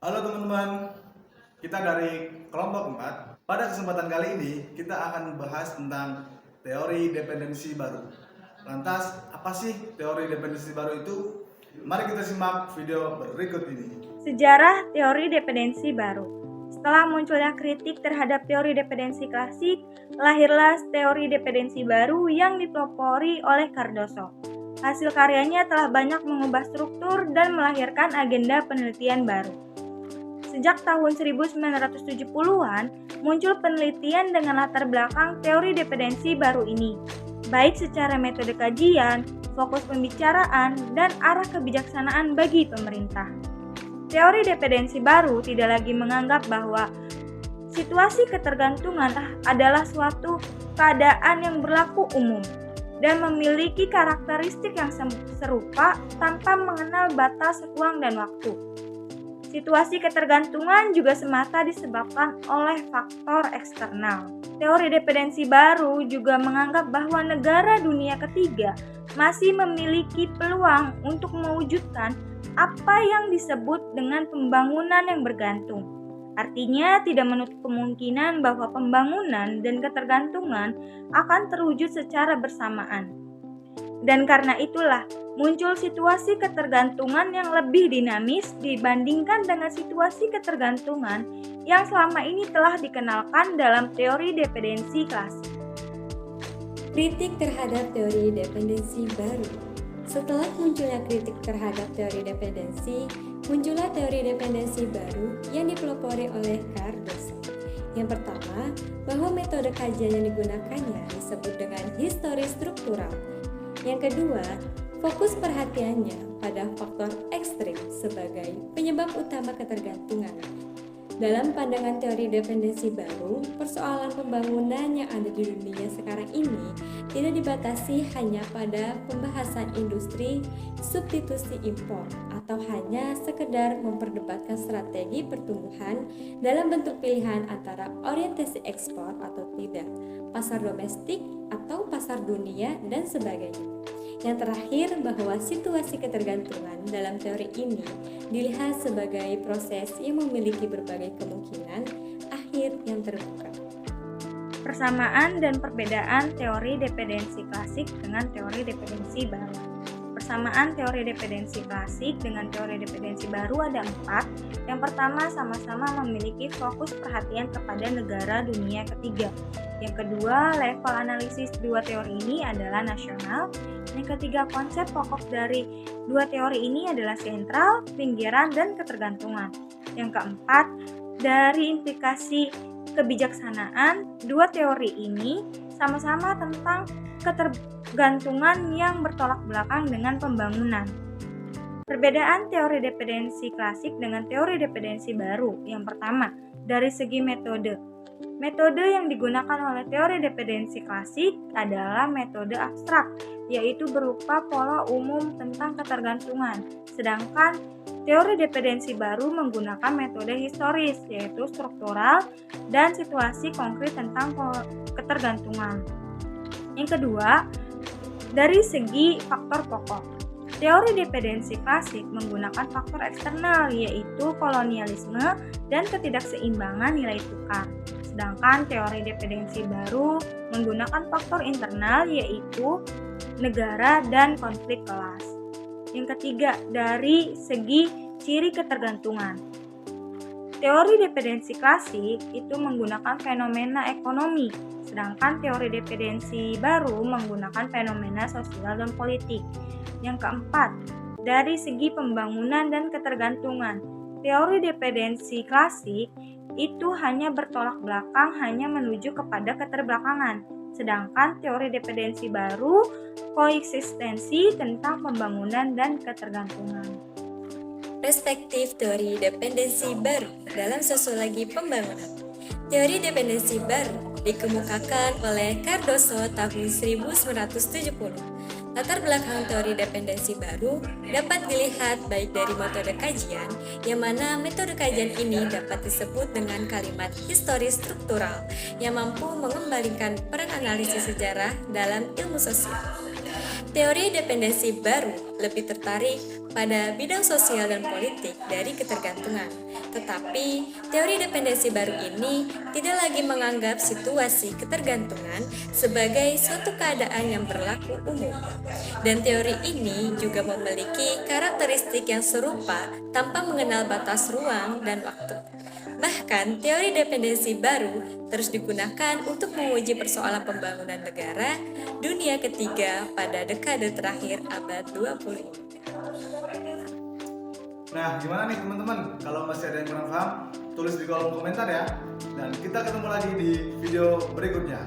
Halo teman-teman, kita dari kelompok 4. Pada kesempatan kali ini, kita akan membahas tentang teori dependensi baru. Lantas, apa sih teori dependensi baru itu? Mari kita simak video berikut ini. Sejarah teori dependensi baru. Setelah munculnya kritik terhadap teori dependensi klasik, lahirlah teori dependensi baru yang dipelopori oleh Cardoso. Hasil karyanya telah banyak mengubah struktur dan melahirkan agenda penelitian baru. Sejak tahun 1970-an, muncul penelitian dengan latar belakang teori dependensi baru ini, baik secara metode kajian, fokus pembicaraan, dan arah kebijaksanaan bagi pemerintah. Teori dependensi baru tidak lagi menganggap bahwa situasi ketergantungan adalah suatu keadaan yang berlaku umum dan memiliki karakteristik yang serupa tanpa mengenal batas ruang dan waktu. Situasi ketergantungan juga semata disebabkan oleh faktor eksternal. Teori dependensi baru juga menganggap bahwa negara dunia ketiga masih memiliki peluang untuk mewujudkan apa yang disebut dengan pembangunan yang bergantung. Artinya tidak menutup kemungkinan bahwa pembangunan dan ketergantungan akan terwujud secara bersamaan. Dan karena itulah muncul situasi ketergantungan yang lebih dinamis dibandingkan dengan situasi ketergantungan yang selama ini telah dikenalkan dalam teori dependensi klasik. Kritik terhadap teori dependensi baru. Setelah munculnya kritik terhadap teori dependensi, muncullah teori dependensi baru yang dipelopori oleh Cardoso. Yang pertama, bahwa metode kajian yang digunakannya disebut dengan histori struktural. Yang kedua, fokus perhatiannya pada faktor ekstrim sebagai penyebab utama ketergantungan. Dalam pandangan teori dependensi baru, persoalan pembangunan yang ada di dunia sekarang ini tidak dibatasi hanya pada pembahasan industri, substitusi impor, atau hanya sekedar memperdebatkan strategi pertumbuhan dalam bentuk pilihan antara orientasi ekspor atau tidak, pasar domestik atau pasar dunia, dan sebagainya. Yang terakhir, bahwa situasi ketergantungan dalam teori ini dilihat sebagai proses yang memiliki berbagai kemungkinan akhir yang terbuka. Persamaan dan perbedaan teori dependensi klasik dengan teori dependensi baru. Persamaan teori dependensi klasik dengan teori dependensi baru ada 4. Yang pertama, sama-sama memiliki fokus perhatian kepada negara dunia ketiga. Yang kedua, level analisis dua teori ini adalah nasional. Yang ketiga, konsep pokok dari dua teori ini adalah sentral, pinggiran, dan ketergantungan. Yang keempat, dari implikasi kebijaksanaan, dua teori ini sama-sama tentang ketergantungan yang bertolak belakang dengan pembangunan. Perbedaan teori dependensi klasik dengan teori dependensi baru. Yang pertama, dari segi metode. Metode yang digunakan oleh teori dependensi klasik adalah metode abstrak, yaitu berupa pola umum tentang ketergantungan. Sedangkan teori dependensi baru menggunakan metode historis, yaitu struktural dan situasi konkret tentang ketergantungan. Yang kedua, dari segi faktor pokok. Teori dependensi klasik menggunakan faktor eksternal, yaitu kolonialisme dan ketidakseimbangan nilai tukar. Sedangkan teori dependensi baru menggunakan faktor internal, yaitu negara dan konflik kelas. Yang ketiga, dari segi ciri ketergantungan. Teori dependensi klasik itu menggunakan fenomena ekonomi, sedangkan teori dependensi baru menggunakan fenomena sosial dan politik. Yang keempat, dari segi pembangunan dan ketergantungan. Teori dependensi klasik itu hanya bertolak belakang, hanya menuju kepada keterbelakangan. Sedangkan teori dependensi baru koeksistensi tentang pembangunan dan ketergantungan. Perspektif teori dependensi baru dalam sosiologi pembangunan. Teori dependensi baru dikemukakan oleh Cardoso tahun 1970. Latar belakang teori dependensi baru dapat dilihat baik dari metode kajian, yang mana metode kajian ini dapat disebut dengan kalimat histori struktural yang mampu mengembalikan peran analisis sejarah dalam ilmu sosial. Teori dependensi baru lebih tertarik pada bidang sosial dan politik dari ketergantungan. Tetapi, teori dependensi baru ini tidak lagi menganggap situasi ketergantungan sebagai suatu keadaan yang berlaku umum. Dan teori ini juga memiliki karakteristik yang serupa tanpa mengenal batas ruang dan waktu. Bahkan, teori dependensi baru terus digunakan untuk menguji persoalan pembangunan negara dunia ketiga pada dekade terakhir abad 20. Nah, gimana nih teman-teman? Kalau masih ada yang kurang paham, tulis di kolom komentar ya. Dan kita ketemu lagi di video berikutnya.